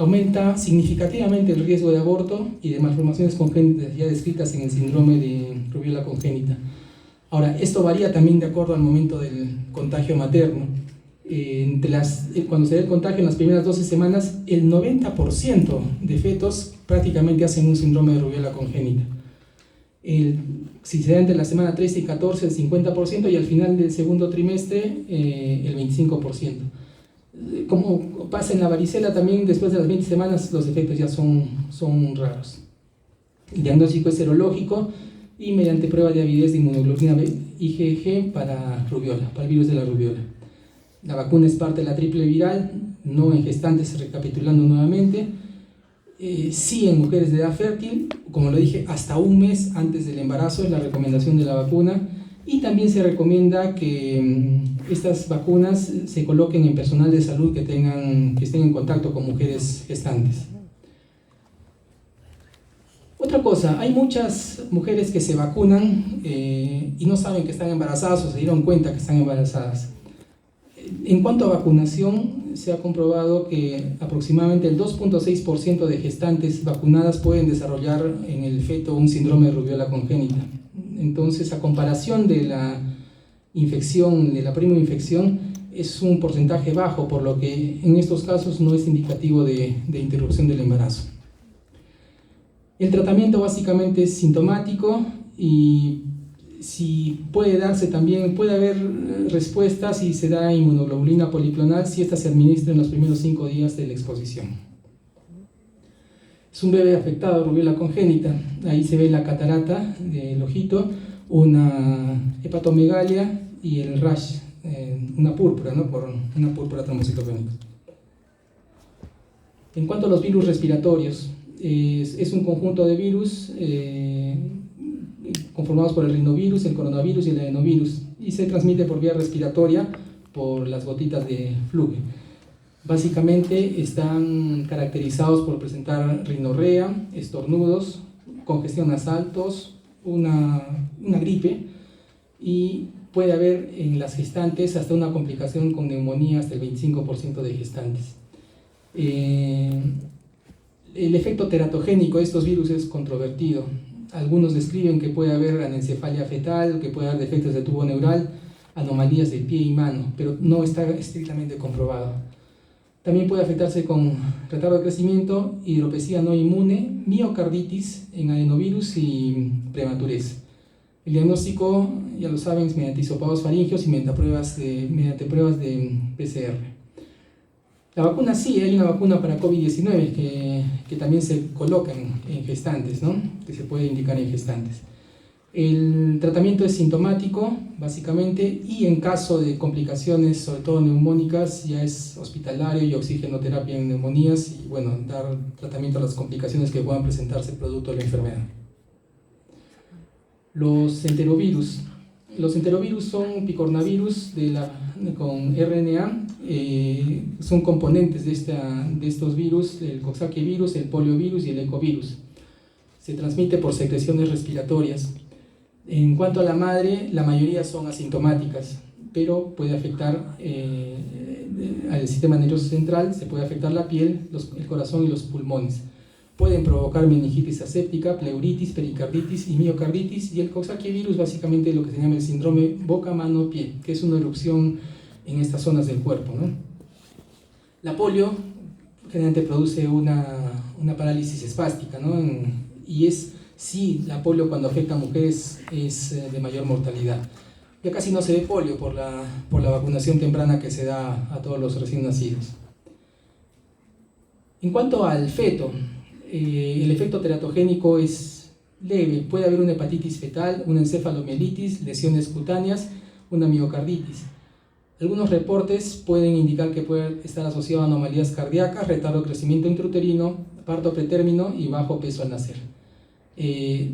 aumenta significativamente el riesgo de aborto y de malformaciones congénitas ya descritas en el síndrome de rubiola congénita. Ahora, esto varía también de acuerdo al momento del contagio materno. Cuando se da el contagio en las primeras 12 semanas, el 90% de fetos prácticamente hacen un síndrome de rubiola congénita. Si se da entre la semana 13 y 14, el 50%, y al final del segundo trimestre, el 25%. Como pasa en la varicela, también después de las 20 semanas los efectos ya son raros. El diagnóstico es serológico y mediante prueba de avidez de inmunoglobulina B, IgG para rubiola, para el virus de la rubiola. La vacuna es parte de la triple viral, no en gestantes, recapitulando nuevamente. Sí en mujeres de edad fértil, como lo dije, hasta un mes antes del embarazo es la recomendación de la vacuna, y también se recomienda que estas vacunas se coloquen en personal de salud que estén en contacto con mujeres gestantes. Otra cosa, hay muchas mujeres que se vacunan y no saben que están embarazadas o se dieron cuenta que están embarazadas. En cuanto a vacunación, se ha comprobado que aproximadamente el 2.6% de gestantes vacunadas pueden desarrollar en el feto un síndrome de rubiola congénita. Entonces, a comparación de la infección, de la primoinfección, es un porcentaje bajo, por lo que en estos casos no es indicativo de interrupción del embarazo. El tratamiento básicamente es sintomático y si puede darse también, puede haber respuestas si se da inmunoglobulina poliklonal, si esta se administra en los primeros 5 días de la exposición. Es un bebé afectado, rubiola congénita. Ahí se ve la catarata del ojito, una hepatomegalia y el rash, una púrpura, ¿no? Por una púrpura trombocitopénica. En cuanto a los virus respiratorios, es un conjunto de virus conformados por el rinovirus, el coronavirus y el adenovirus, y se transmite por vía respiratoria por las gotitas de flujo. Básicamente están caracterizados por presentar rinorrea, estornudos, congestión nasal, tos, una gripe, y puede haber en las gestantes hasta una complicación con neumonía hasta el 25% de gestantes. El efecto teratogénico de estos virus es controvertido. Algunos describen que puede haber anencefalia fetal, que puede haber defectos de tubo neural, anomalías de pie y mano, pero no está estrictamente comprobado. También puede afectarse con retardo de crecimiento, hidropesía no inmune, miocarditis en adenovirus y prematurez. El diagnóstico, ya lo saben, es mediante hisopados faringeos y mediante pruebas de PCR. La vacuna sí, hay una vacuna para COVID-19 que también se coloca en gestantes, ¿no? Que se puede indicar en gestantes. El tratamiento es sintomático, básicamente, y en caso de complicaciones, sobre todo neumónicas, ya es hospitalario y oxigenoterapia en neumonías, y bueno, dar tratamiento a las complicaciones que puedan presentarse producto de la enfermedad. Los enterovirus. Los enterovirus son picornavirus con RNA, son componentes de estos virus, el Coxsackie virus, el poliovirus y el ecovirus. Se transmite por secreciones respiratorias. En cuanto a la madre, la mayoría son asintomáticas, pero puede afectar al sistema nervioso central, se puede afectar la piel, el corazón y los pulmones. Pueden provocar meningitis aséptica, pleuritis, pericarditis y miocarditis, y el Coxsackie virus básicamente lo que se llama el síndrome boca-mano-pie, que es una erupción en estas zonas del cuerpo, ¿no? La polio generalmente produce una parálisis espástica, ¿no? Sí, la polio cuando afecta a mujeres es de mayor mortalidad. Ya casi no se ve polio por la vacunación temprana que se da a todos los recién nacidos. En cuanto al feto, el efecto teratogénico es leve. Puede haber una hepatitis fetal, una encefalomielitis, lesiones cutáneas, una miocarditis. Algunos reportes pueden indicar que puede estar asociado a anomalías cardíacas, retardo de crecimiento intrauterino, parto pretérmino y bajo peso al nacer.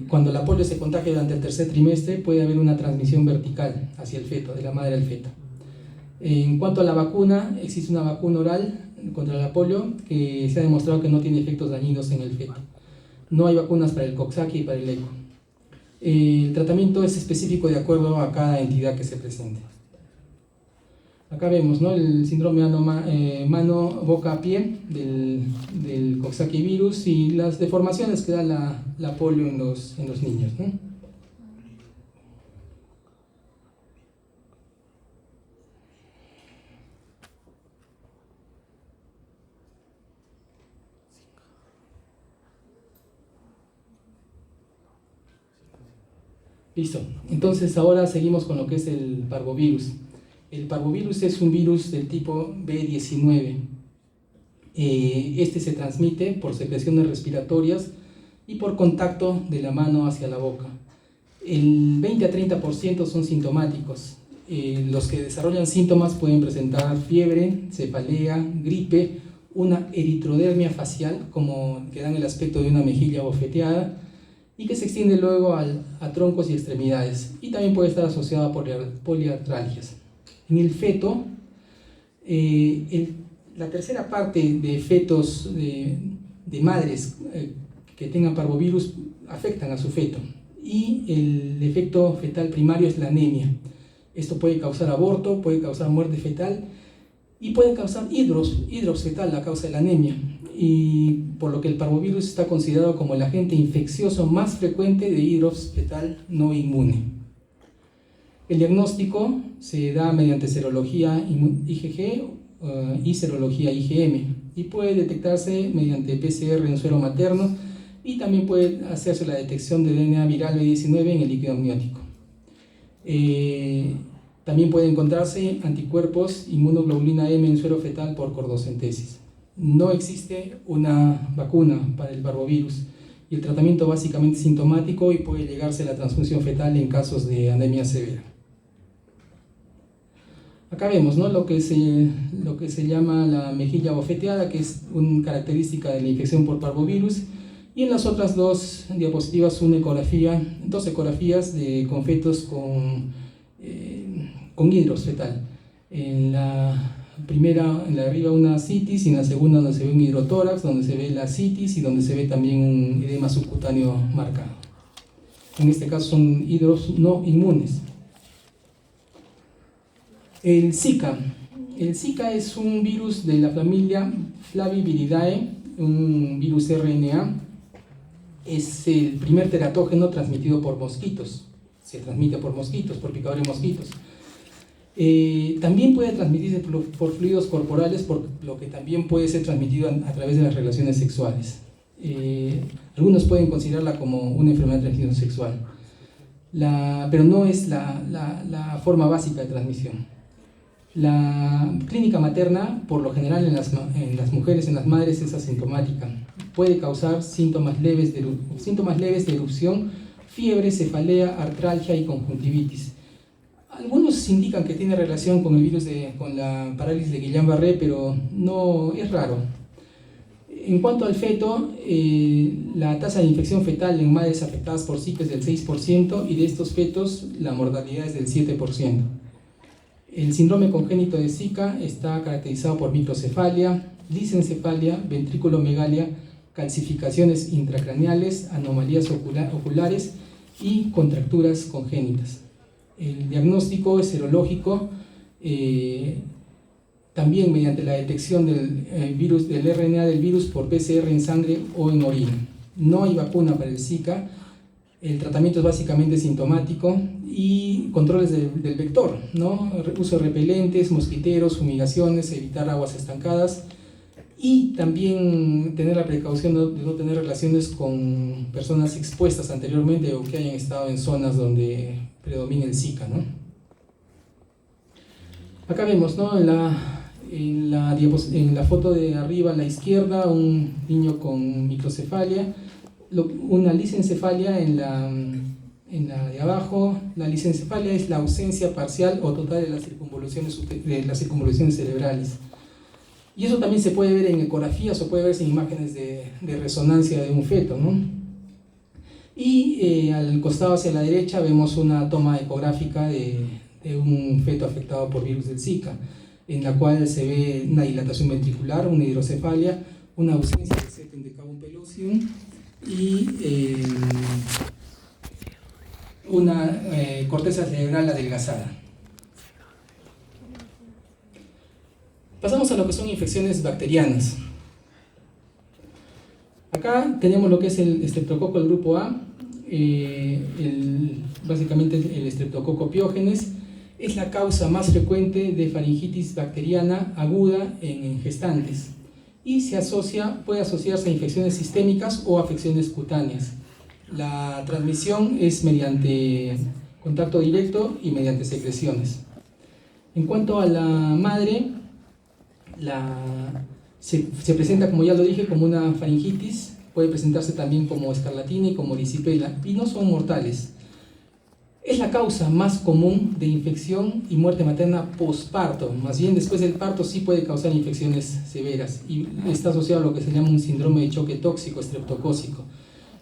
Cuando la polio se contagia durante el tercer trimestre, puede haber una transmisión vertical hacia el feto, de la madre al feto. En cuanto a la vacuna, existe una vacuna oral contra la polio que se ha demostrado que no tiene efectos dañinos en el feto. No hay vacunas para el Coxsackie y para el ECO. El tratamiento es específico de acuerdo a cada entidad que se presente. Acá vemos, ¿no?, el síndrome mano-boca-pie del Coxsackie virus y las deformaciones que da la polio en los niños, ¿no? Listo, entonces ahora seguimos con lo que es el parvovirus. El parvovirus es un virus del tipo B19. Este se transmite por secreciones respiratorias y por contacto de la mano hacia la boca. El 20 a 30% son sintomáticos. Los que desarrollan síntomas pueden presentar fiebre, cefalea, gripe, una eritrodermia facial, como que dan el aspecto de una mejilla bofeteada, y que se extiende luego a troncos y extremidades, y también puede estar asociada a poliartralgias. En el feto, la tercera parte de fetos de madres que tengan parvovirus afectan a su feto, y el efecto fetal primario es la anemia. Esto puede causar aborto, puede causar muerte fetal y puede causar hidrops fetal, la causa de la anemia, y por lo que el parvovirus está considerado como el agente infeccioso más frecuente de hidrops fetal no inmune. El diagnóstico se da mediante serología IgG y serología IgM, y puede detectarse mediante PCR en suero materno, y también puede hacerse la detección de DNA viral B19 en el líquido amniótico. También puede encontrarse anticuerpos inmunoglobulina M en suero fetal por cordocentesis. No existe una vacuna para el parvovirus, y el tratamiento básicamente es sintomático y puede llegarse a la transfusión fetal en casos de anemia severa. Acá vemos, ¿no?, lo que se llama la mejilla bofeteada, que es una característica de la infección por parvovirus, y en las otras dos diapositivas dos ecografías con fetos con hidrops fetal. En la primera, en la de arriba, una citis, y en la segunda donde se ve un hidrotórax, donde se ve la citis y donde se ve también un edema subcutáneo marcado. En este caso son hidrops no inmunes. El Zika. El Zika es un virus de la familia Flaviviridae, un virus RNA. Es el primer teratógeno transmitido por mosquitos. Se transmite por mosquitos, por picadores de mosquitos. También puede transmitirse por fluidos corporales, por lo que también puede ser transmitido a través de las relaciones sexuales. Algunos pueden considerarla como una enfermedad de transmisión sexual, pero no es la forma básica de transmisión. La clínica materna, por lo general en las mujeres, en las madres, es asintomática. Puede causar síntomas leves de erupción, fiebre, cefalea, artralgia y conjuntivitis. Algunos indican que tiene relación con el virus con la parálisis de Guillain-Barré, pero no, es raro. En cuanto al feto, la tasa de infección fetal en madres afectadas por Zika es del 6%, y de estos fetos la mortalidad es del 7%. El síndrome congénito de Zika está caracterizado por microcefalia, lisencefalia, ventriculomegalia, calcificaciones intracraneales, anomalías oculares y contracturas congénitas. El diagnóstico es serológico, también mediante la detección del RNA del virus por PCR en sangre o en orina. No hay vacuna para el Zika. El tratamiento es básicamente sintomático y controles del vector, ¿no? Uso de repelentes, mosquiteros, fumigaciones, evitar aguas estancadas, y también tener la precaución de no tener relaciones con personas expuestas anteriormente o que hayan estado en zonas donde predomina el Zika, ¿no? Acá vemos, ¿no?, en la foto de arriba a la izquierda, un niño con microcefalia, una lisencefalia en la de abajo. La lisencefalia es la ausencia parcial o total de las circunvoluciones cerebrales. Y eso también se puede ver en ecografías o puede verse en imágenes de resonancia de un feto, ¿no? Y al costado hacia la derecha vemos una toma ecográfica de un feto afectado por virus del Zika, en la cual se ve una dilatación ventricular, una hidrocefalia, una ausencia de septum decavum pellucidum y una corteza cerebral adelgazada. Pasamos a lo que son infecciones bacterianas. Acá tenemos lo que es el estreptococo del grupo A, básicamente el estreptococo piógenes. Es la causa más frecuente de faringitis bacteriana aguda en gestantes y puede asociarse a infecciones sistémicas o afecciones cutáneas. La transmisión es mediante contacto directo y mediante secreciones. En cuanto a la madre, se presenta, como ya lo dije, como una faringitis, puede presentarse también como escarlatina y como erisipela, y no son mortales. Es la causa más común de infección y muerte materna posparto, más bien después del parto sí puede causar infecciones severas, y está asociado a lo que se llama un síndrome de choque tóxico estreptocócico,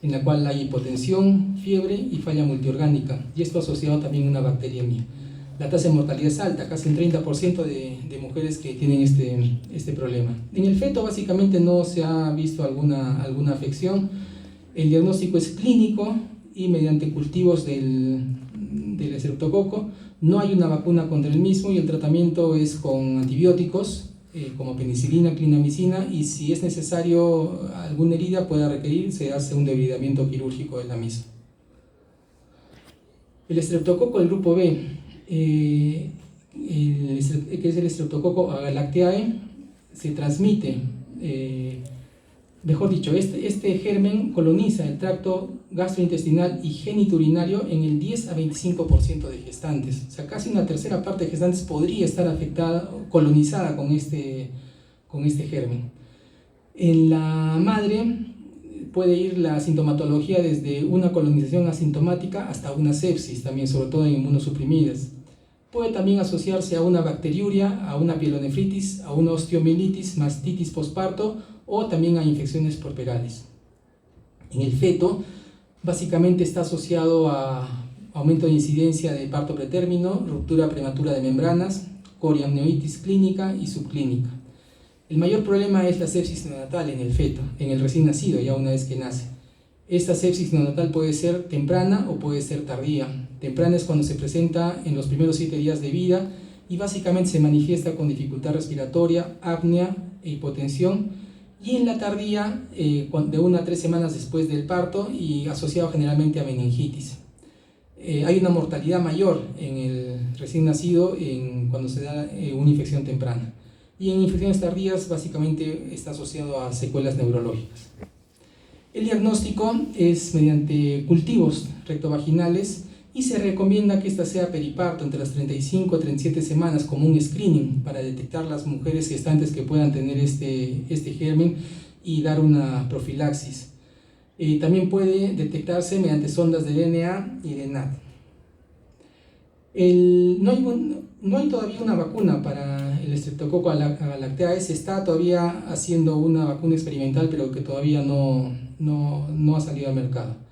en la cual hay hipotensión, fiebre y falla multiorgánica, y esto asociado también a una bacteriemia. La tasa de mortalidad es alta, casi un 30% de mujeres que tienen este problema. En el feto básicamente no se ha visto alguna afección. El diagnóstico es clínico y mediante cultivos del estreptococo. No hay una vacuna contra el mismo y el tratamiento es con antibióticos como penicilina, clindamicina, y si es necesario alguna herida pueda requerir, se hace un debridamiento quirúrgico de la misma. El estreptococo del grupo B, que es el estreptococo agalactiae, se transmite, mejor dicho, este germen coloniza el tracto gastrointestinal y genitourinario en el 10 a 25% de gestantes. O sea, casi una tercera parte de gestantes podría estar afectada o colonizada con este germen. En la madre puede ir la sintomatología desde una colonización asintomática hasta una sepsis, también sobre todo en inmunosuprimidas. Puede también asociarse a una bacteriuria, a una pielonefritis, a una osteomielitis, mastitis posparto o también a infecciones puerperales. En el feto, básicamente está asociado a aumento de incidencia de parto pretérmino, ruptura prematura de membranas, coriamnionitis clínica y subclínica. El mayor problema es la sepsis neonatal en el feto, en el recién nacido, ya una vez que nace. Esta sepsis neonatal puede ser temprana o puede ser tardía. Temprana es cuando se presenta en los primeros 7 días de vida y básicamente se manifiesta con dificultad respiratoria, apnea e hipotensión. Y en la tardía, de 1 a 3 semanas después del parto y asociado generalmente a meningitis. Hay una mortalidad mayor en el recién nacido cuando se da una infección temprana. Y en infecciones tardías básicamente está asociado a secuelas neurológicas. El diagnóstico es mediante cultivos rectovaginales y se recomienda que esta sea periparto entre las 35 a 37 semanas como un screening para detectar las mujeres gestantes que puedan tener este germen y dar una profilaxis. También puede detectarse mediante sondas de DNA y de NAT. No hay todavía una vacuna para el estreptococo agalactiae. Se está todavía haciendo una vacuna experimental, pero que todavía no ha salido al mercado.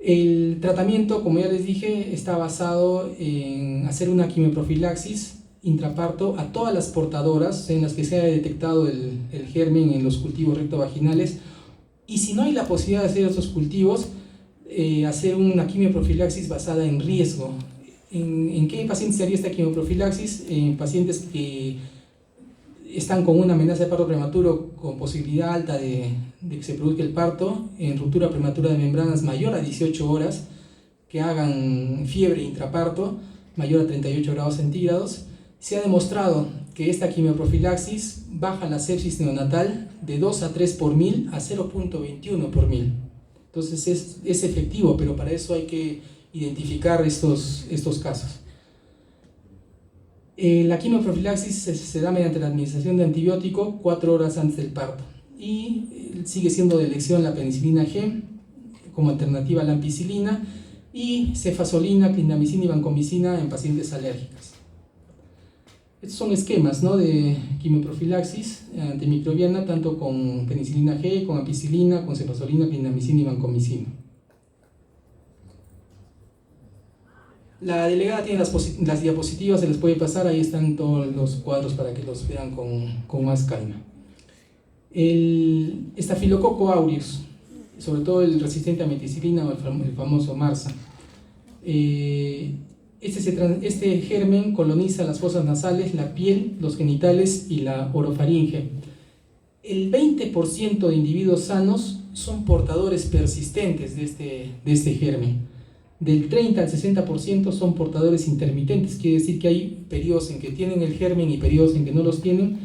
El tratamiento, como ya les dije, está basado en hacer una quimioprofilaxis intraparto a todas las portadoras en las que se haya detectado el germen en los cultivos rectovaginales, y si no hay la posibilidad de hacer estos cultivos, hacer una quimioprofilaxis basada en riesgo. ¿En qué pacientes se haría esta quimioprofilaxis? En pacientes que están con una amenaza de parto prematuro con posibilidad alta de que se produzca el parto, en ruptura prematura de membranas mayor a 18 horas, que hagan fiebre intraparto mayor a 38 grados centígrados. Se ha demostrado que esta quimioprofilaxis baja la sepsis neonatal de 2 a 3 por 1000 a 0.21 por 1000. Entonces es efectivo, pero para eso hay que identificar estos casos. La quimioprofilaxis se da mediante la administración de antibiótico 4 horas antes del parto y sigue siendo de elección la penicilina G como alternativa a la ampicilina y cefazolina, clindamicina y vancomicina en pacientes alérgicas. Estos son esquemas, ¿no?, de quimioprofilaxis antimicrobiana, tanto con penicilina G, con ampicilina, con cefazolina, clindamicina y vancomicina. La delegada tiene las diapositivas, se les puede pasar, ahí están todos los cuadros para que los vean con más calma. El estafilococo aureus, sobre todo el resistente a meticilina o el famoso MRSA, Este germen coloniza las fosas nasales, la piel, los genitales y la orofaringe. El 20% de individuos sanos son portadores persistentes de este germen. Del 30 al 60% son portadores intermitentes, quiere decir que hay periodos en que tienen el germen y periodos en que no los tienen,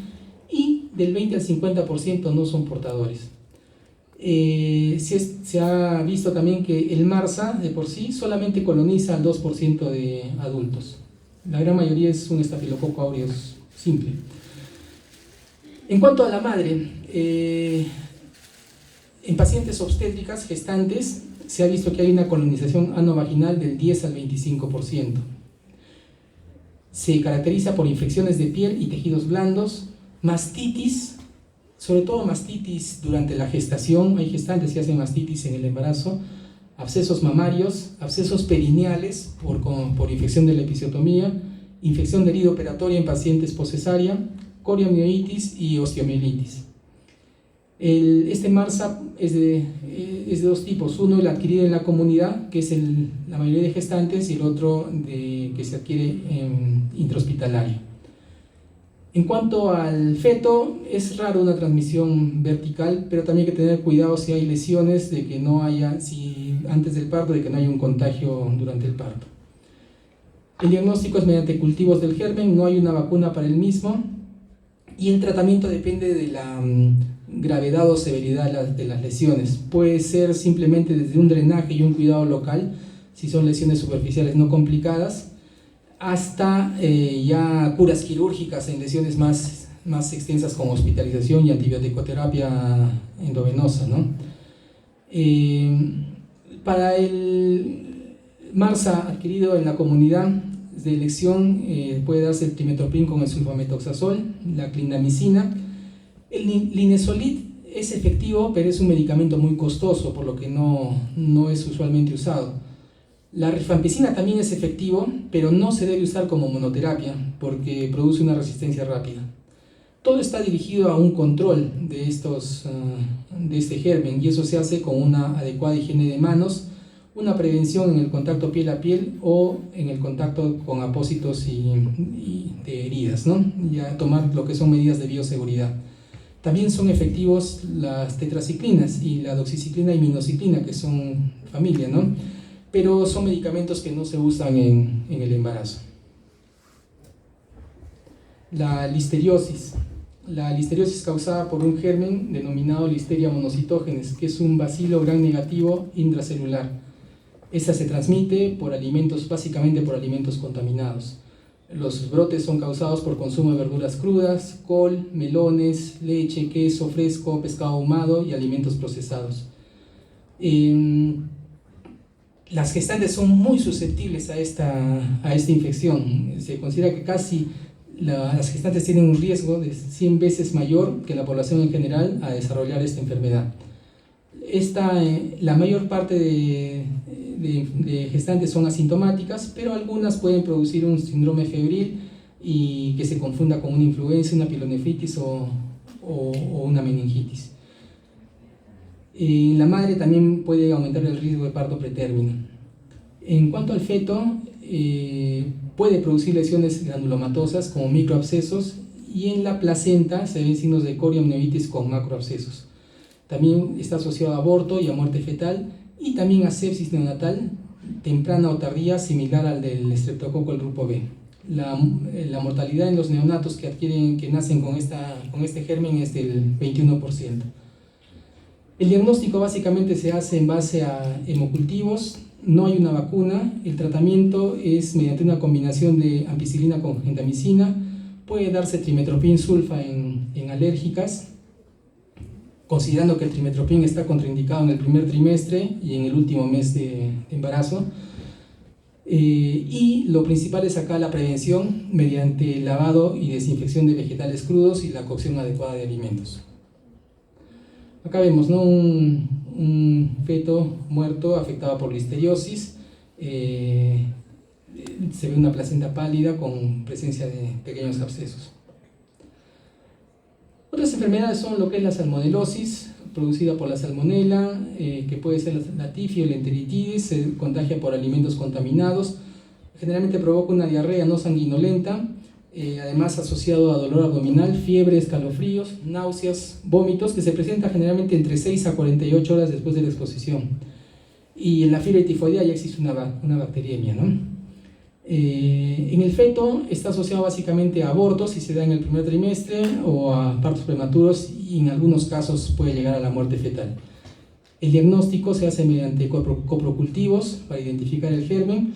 y del 20 al 50% no son portadores. Se ha visto también que el MRSA de por sí solamente coloniza al 2% de adultos. La gran mayoría es un estafilococo aureus simple. En cuanto a la madre, en pacientes obstétricas gestantes se ha visto que hay una colonización anovaginal del 10 al 25%. Se caracteriza por infecciones de piel y tejidos blandos, mastitis, sobre todo mastitis durante la gestación. Hay gestantes que hacen mastitis en el embarazo, abscesos mamarios, abscesos perineales por infección de la episiotomía, infección de herida operatoria en pacientes poscesárea, coriomielitis y osteomielitis. Este MRSA es de dos tipos: uno el adquirido en la comunidad, que es la mayoría de gestantes, y el otro que se adquiere intrahospitalario. En cuanto al feto, es raro una transmisión vertical, pero también hay que tener cuidado si hay lesiones, de que no haya, antes del parto, de que no haya un contagio durante el parto. El diagnóstico es mediante cultivos del germen, no hay una vacuna para el mismo, y el tratamiento depende de la gravedad o severidad de las lesiones. Puede ser simplemente desde un drenaje y un cuidado local, si son lesiones superficiales no complicadas, hasta ya curas quirúrgicas en lesiones más extensas, como hospitalización y antibioticoterapia endovenosa, ¿no? Para el MRSA adquirido en la comunidad de elección puede darse el trimethoprim con el sulfametoxazol, la clindamicina. El linezolid es efectivo, pero es un medicamento muy costoso, por lo que no es usualmente usado. La rifampicina también es efectivo, pero no se debe usar como monoterapia porque produce una resistencia rápida. Todo está dirigido a un control de este germen, y eso se hace con una adecuada higiene de manos, una prevención en el contacto piel a piel o en el contacto con apósitos y de heridas, ¿no? Ya tomar lo que son medidas de bioseguridad. También son efectivos las tetraciclinas y la doxiciclina y minociclina, que son familia, ¿no? Pero son medicamentos que no se usan en el embarazo. La listeriosis. La listeriosis es causada por un germen denominado Listeria monocytogenes, que es un bacilo gram negativo intracelular. Esta se transmite básicamente por alimentos contaminados. Los brotes son causados por consumo de verduras crudas, col, melones, leche, queso fresco, pescado ahumado y alimentos procesados. Las gestantes son muy susceptibles a esta infección. Se considera que casi las gestantes tienen un riesgo de 100 veces mayor que la población en general a desarrollar esta enfermedad. La mayor parte de gestantes son asintomáticas, pero algunas pueden producir un síndrome febril y que se confunda con una influenza, una pielonefritis o una meningitis. La madre también puede aumentar el riesgo de parto pretérmino. En cuanto al feto, puede producir lesiones granulomatosas como microabscesos, y en la placenta se ven signos de coriomielitis con macroabscesos. También está asociado a aborto y a muerte fetal, y también a sepsis neonatal temprana o tardía, similar al del estreptococo del grupo B. La mortalidad en los neonatos que nacen con este germen es del 21%. El diagnóstico básicamente se hace en base a hemocultivos. No hay una vacuna. El tratamiento es mediante una combinación de ampicilina con gentamicina. Puede darse trimethoprim sulfa en alérgicas, considerando que el trimethoprim está contraindicado en el primer trimestre y en el último mes de embarazo. Y lo principal es acá la prevención mediante lavado y desinfección de vegetales crudos y la cocción adecuada de alimentos. Acá vemos, ¿no?, un feto muerto afectado por listeriosis. Se ve una placenta pálida con presencia de pequeños abscesos. Otras enfermedades son lo que es la salmonelosis, producida por la salmonela, que puede ser la tifia o la enteritidis. Se contagia por alimentos contaminados. Generalmente provoca una diarrea no sanguinolenta, además asociado a dolor abdominal, fiebre, escalofríos, náuseas, vómitos, que se presenta generalmente entre 6 a 48 horas después de la exposición. Y en la fiebre tifoidea ya existe una bacteriemia, ¿no? En el feto está asociado básicamente a abortos si se da en el primer trimestre o a partos prematuros, y en algunos casos puede llegar a la muerte fetal. El diagnóstico se hace mediante coprocultivos para identificar el germen,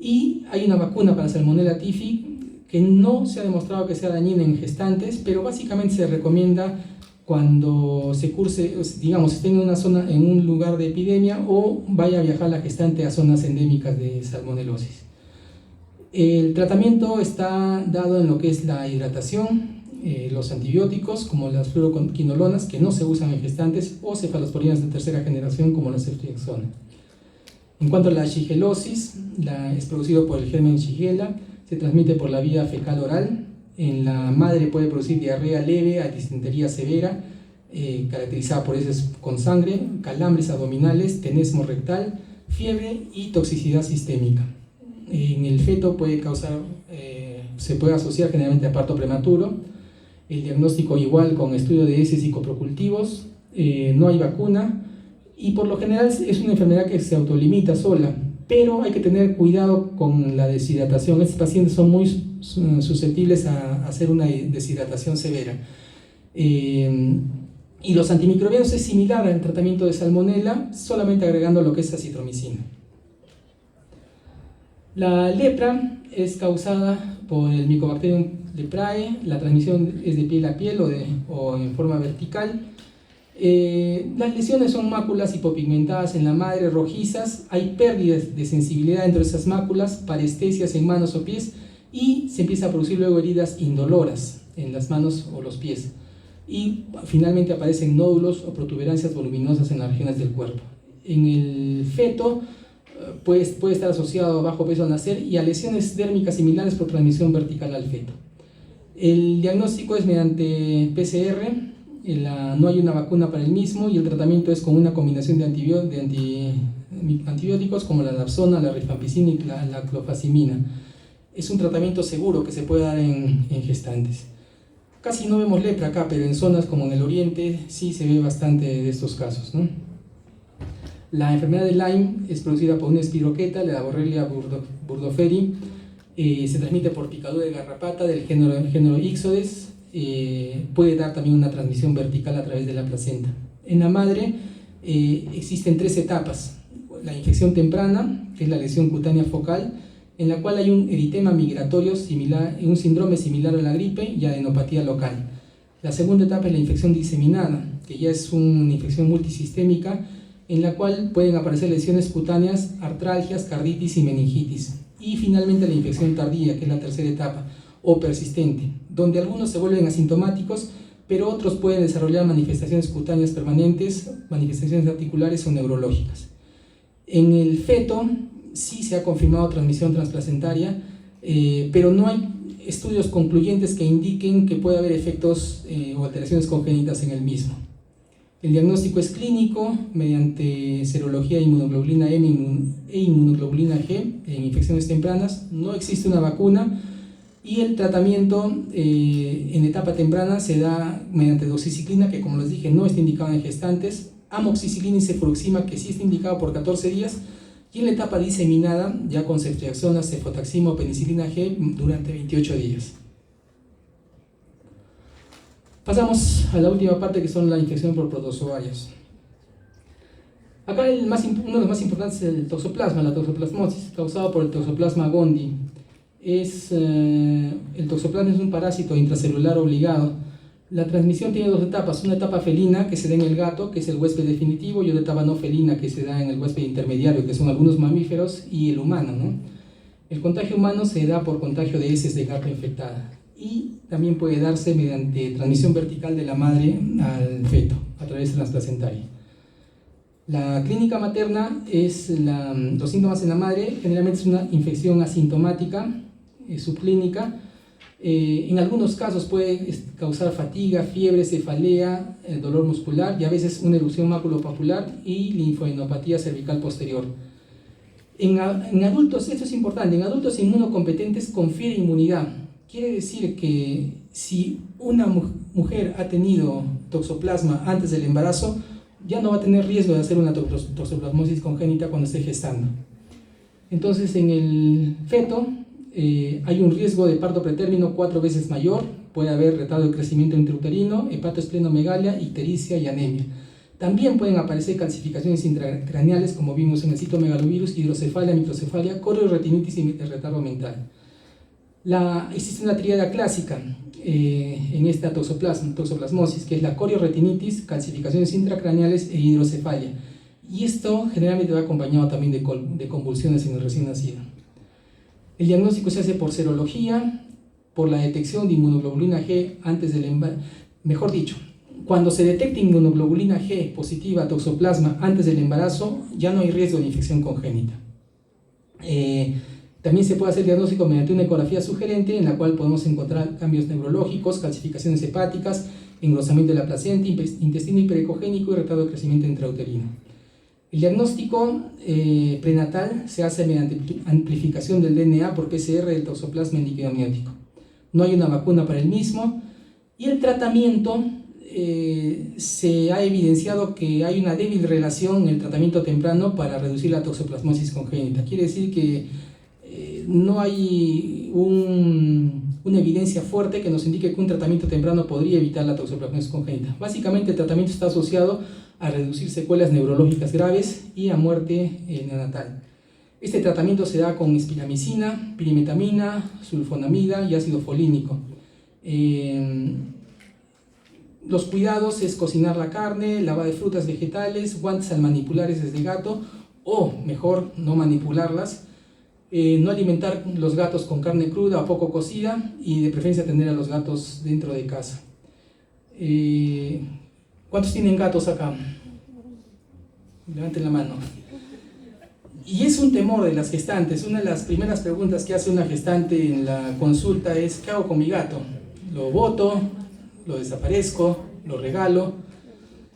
y hay una vacuna para Salmonella typhi que no se ha demostrado que sea dañina en gestantes, pero básicamente se recomienda cuando se curse, digamos, esté en una zona, en un lugar de epidemia, o vaya a viajar la gestante a zonas endémicas de salmonelosis. El tratamiento está dado en lo que es la hidratación, los antibióticos como las fluoroquinolonas, que no se usan en gestantes, o cefalosporinas de tercera generación como la ceftriaxona. En cuanto a la shigelosis, es producido por el germen Shigella, se transmite por la vía fecal oral. En la madre puede producir diarrea leve a disentería severa, caracterizada por heces con sangre, calambres abdominales, tenesmo rectal, fiebre y toxicidad sistémica. En el feto se puede asociar generalmente a parto prematuro. El diagnóstico igual con estudio de heces y coprocultivos. No hay vacuna, y por lo general es una enfermedad que se autolimita sola, pero hay que tener cuidado con la deshidratación. Estos pacientes son muy susceptibles a hacer una deshidratación severa. Y los antimicrobianos es similar al tratamiento de salmonela, solamente agregando lo que es acitromicina. La lepra es causada por el Mycobacterium leprae. La transmisión es de piel a piel o en forma vertical. Las lesiones son máculas hipopigmentadas en la madre, rojizas. Hay pérdidas de sensibilidad dentro de esas máculas, parestesias en manos o pies, y se empieza a producir luego heridas indoloras en las manos o los pies. Y finalmente aparecen nódulos o protuberancias voluminosas en las regiones del cuerpo. En el feto puede estar asociado a bajo peso al nacer y a lesiones dérmicas similares por transmisión vertical al feto. El diagnóstico es mediante PCR. No hay una vacuna para el mismo, y el tratamiento es con una combinación de antibióticos como la dapsona, la rifampicina y la clofazimina. Es un tratamiento seguro que se puede dar en gestantes. Casi no vemos lepra acá, pero en zonas como en el oriente sí se ve bastante de estos casos, ¿no? La enfermedad de Lyme es producida por una espiroqueta, la Borrelia burgdorferi. Se transmite por picadura de garrapata del género Ixodes. Puede dar también una transmisión vertical a través de la placenta. En la madre existen 3 etapas. La infección temprana, que es la lesión cutánea focal, en la cual hay un eritema migratorio similar, un síndrome similar a la gripe y adenopatía local. La segunda etapa es la infección diseminada, que ya es una infección multisistémica, en la cual pueden aparecer lesiones cutáneas, artralgias, carditis y meningitis. Y finalmente la infección tardía, que es la tercera etapa, o persistente, donde algunos se vuelven asintomáticos, pero otros pueden desarrollar manifestaciones cutáneas permanentes, manifestaciones articulares o neurológicas. En el feto sí se ha confirmado transmisión transplacentaria, pero no hay estudios concluyentes que indiquen que puede haber efectos o alteraciones congénitas en el mismo. El diagnóstico es clínico mediante serología de inmunoglobulina M e inmunoglobulina G en infecciones tempranas. No existe una vacuna, y el tratamiento en etapa temprana se da mediante doxiciclina, que como les dije no está indicado en gestantes, amoxicilina y cefuroxima, que sí está indicado por 14 días, y en la etapa diseminada ya con ceftriaxona, cefotaxima o penicilina G durante 28 días. Pasamos a la última parte, que son la infección por protozoarios. Acá uno de los más importantes es el toxoplasma, la toxoplasmosis, causado por el Toxoplasma gondii. El toxoplasma es un parásito intracelular obligado. La transmisión tiene 2 etapas, una etapa felina que se da en el gato, que es el huésped definitivo, y otra etapa no felina que se da en el huésped intermediario, que son algunos mamíferos y el humano, ¿no? El contagio humano se da por contagio de heces de gato infectada, y también puede darse mediante transmisión vertical de la madre al feto a través transplacentaria. La clínica materna los síntomas en la madre generalmente es una infección asintomática, subclínica. En algunos casos puede causar fatiga, fiebre, cefalea, dolor muscular, y a veces una erupción maculopapular y linfadenopatía cervical posterior. En adultos, esto es importante, en adultos inmunocompetentes confiere inmunidad. Quiere decir que si una mujer ha tenido toxoplasma antes del embarazo, ya no va a tener riesgo de hacer una toxoplasmosis congénita cuando esté gestando. Entonces, en el feto hay un riesgo de parto pretérmino 4 veces mayor, puede haber retardo de crecimiento intrauterino, hepatoesplenomegalia, ictericia y anemia. También pueden aparecer calcificaciones intracraneales, como vimos en el citomegalovirus, hidrocefalia, microcefalia, corioretinitis y retardo mental. Existe una tríada clásica en esta toxoplasmosis, que es la corioretinitis, calcificaciones intracraneales e hidrocefalia. Y esto generalmente va acompañado también de convulsiones en el recién nacido. El diagnóstico se hace por serología, por la detección de inmunoglobulina G antes del embarazo. Mejor dicho, cuando se detecta inmunoglobulina G positiva a toxoplasma antes del embarazo, ya no hay riesgo de infección congénita. También se puede hacer diagnóstico mediante una ecografía sugerente, en la cual podemos encontrar cambios neurológicos, calcificaciones hepáticas, engrosamiento de la placenta, intestino hiperecogénico y retardo de crecimiento intrauterino. El diagnóstico prenatal se hace mediante amplificación del DNA por PCR del toxoplasma en líquido amniótico. No hay una vacuna para el mismo, y el tratamiento se ha evidenciado que hay una débil relación en el tratamiento temprano para reducir la toxoplasmosis congénita. Quiere decir que no hay una evidencia fuerte que nos indique que un tratamiento temprano podría evitar la toxoplasmosis congénita. Básicamente, el tratamiento está asociado a reducir secuelas neurológicas graves y a muerte neonatal. Este tratamiento se da con espiramicina, pirimetamina, sulfonamida y ácido folínico. Los cuidados es cocinar la carne, lavar de frutas vegetales, guantes al manipular heces de gato, o mejor, no manipularlas, no alimentar los gatos con carne cruda o poco cocida, y de preferencia tener a los gatos dentro de casa. ¿Cuántos tienen gatos acá? Levanten la mano. Y es un temor de las gestantes. Una de las primeras preguntas que hace una gestante en la consulta es: ¿qué hago con mi gato? ¿Lo boto? ¿Lo desaparezco? ¿Lo regalo?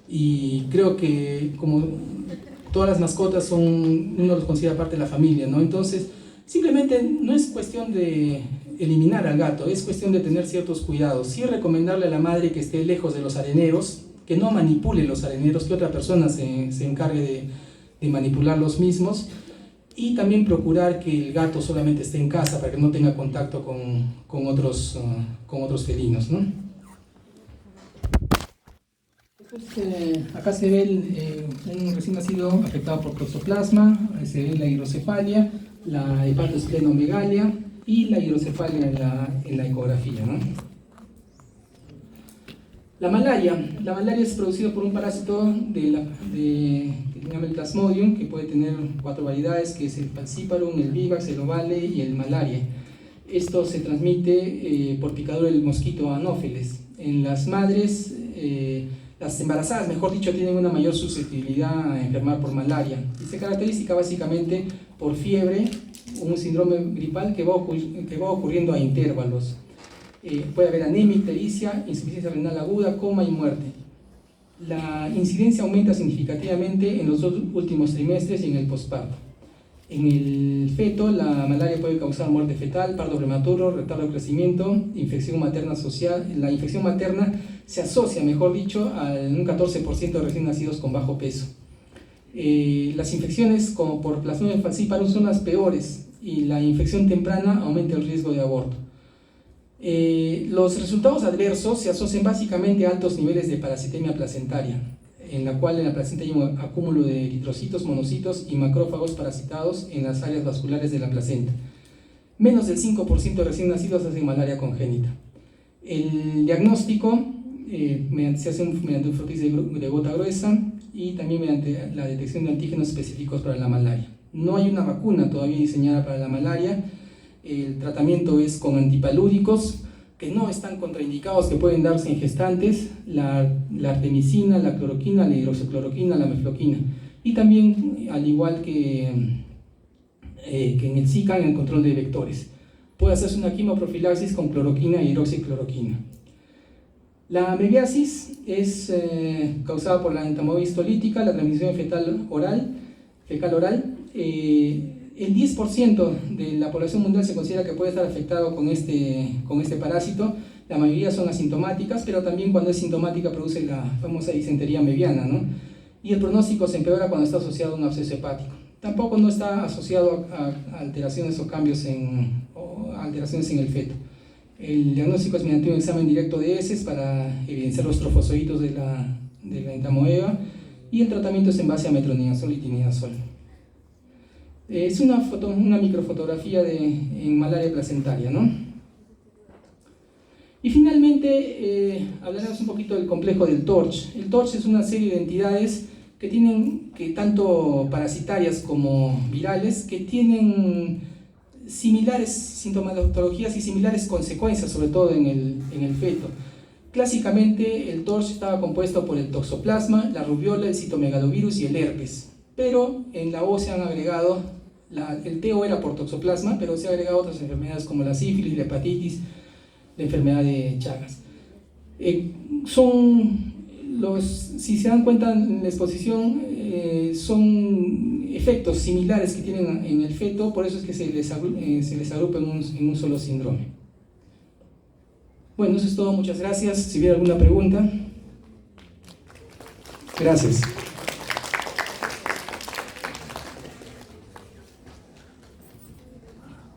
Y creo que como todas las mascotas uno los considera parte de la familia, ¿no? Entonces, simplemente no es cuestión de eliminar al gato, es cuestión de tener ciertos cuidados. Sí recomendarle a la madre que esté lejos de los areneros, que no manipule los areneros, que otra persona se encargue de manipular los mismos, y también procurar que el gato solamente esté en casa para que no tenga contacto con otros felinos, ¿no? Acá se ve un recién nacido afectado por toxoplasma, se ve la hidrocefalia, la hepatoesplenomegalia y la hidrocefalia en la ecografía, ¿no? La malaria es producida por un parásito que se llama el Plasmodium, que puede tener 4 variedades, que es el Falciparum, el Vivax, el Ovale y el Malaria. Esto se transmite por picadura del mosquito Anopheles. En las madres, las embarazadas, mejor dicho, tienen una mayor susceptibilidad a enfermar por malaria. Y se caracteriza básicamente por fiebre, un síndrome gripal que va ocurriendo a intervalos. Puede haber anemia, ictericia, insuficiencia renal aguda, coma y muerte. La incidencia aumenta significativamente en los 2 últimos trimestres y en el posparto. En el feto, la malaria puede causar muerte fetal, parto prematuro, retardo de crecimiento, infección materna social. La infección materna se asocia, mejor dicho, a un 14% de recién nacidos con bajo peso. Las infecciones como por Plasmodium falciparum son las peores, y la infección temprana aumenta el riesgo de aborto. Los resultados adversos se asocian básicamente a altos niveles de parasitemia placentaria, en la cual en la placenta hay un acúmulo de eritrocitos, monocitos y macrófagos parasitados en las áreas vasculares de la placenta. Menos del 5% de recién nacidos hacen malaria congénita. El diagnóstico se hace mediante un frotis de gota gruesa y también mediante la detección de antígenos específicos para la malaria. No hay una vacuna todavía diseñada para la malaria. El tratamiento es con antipalúdicos que no están contraindicados, que pueden darse en gestantes: la artemisina, la cloroquina, la hidroxicloroquina, la mefloquina. Y también, al igual que en el Zika, en el control de vectores, puede hacerse una quimoprofilaxis con cloroquina e hidroxicloroquina. La mebiasis es causada por la entamoeba histolítica, la transmisión fecal oral. el 10% de la población mundial se considera que puede estar afectado con este parásito. La mayoría son asintomáticas, pero también cuando es sintomática produce la famosa disentería meviana, ¿no? Y el pronóstico se empeora cuando está asociado a un absceso hepático. Tampoco no está asociado a alteraciones o cambios alteraciones en el feto. El diagnóstico es mediante un examen directo de heces para evidenciar los trofosoditos de la entamoeba, y el tratamiento es en base a metronidazol y tinidazol. Es una microfotografía en malaria placentaria, ¿no? Y finalmente hablaremos un poquito del complejo del TORCH. El TORCH es una serie de entidades que tanto parasitarias como virales, que tienen similares sintomatologías y similares consecuencias, sobre todo en el feto. Clásicamente el TORCH estaba compuesto por el toxoplasma, la rubiola, el citomegalovirus y el herpes, pero en la O se han agregado, el TO era por toxoplasma, pero se han agregado otras enfermedades como la sífilis, la hepatitis, la enfermedad de Chagas. Si se dan cuenta en la exposición, son efectos similares que tienen en el feto, por eso es que se les agrupa en un solo síndrome. Bueno, eso es todo, muchas gracias. Si hubiera alguna pregunta. Gracias.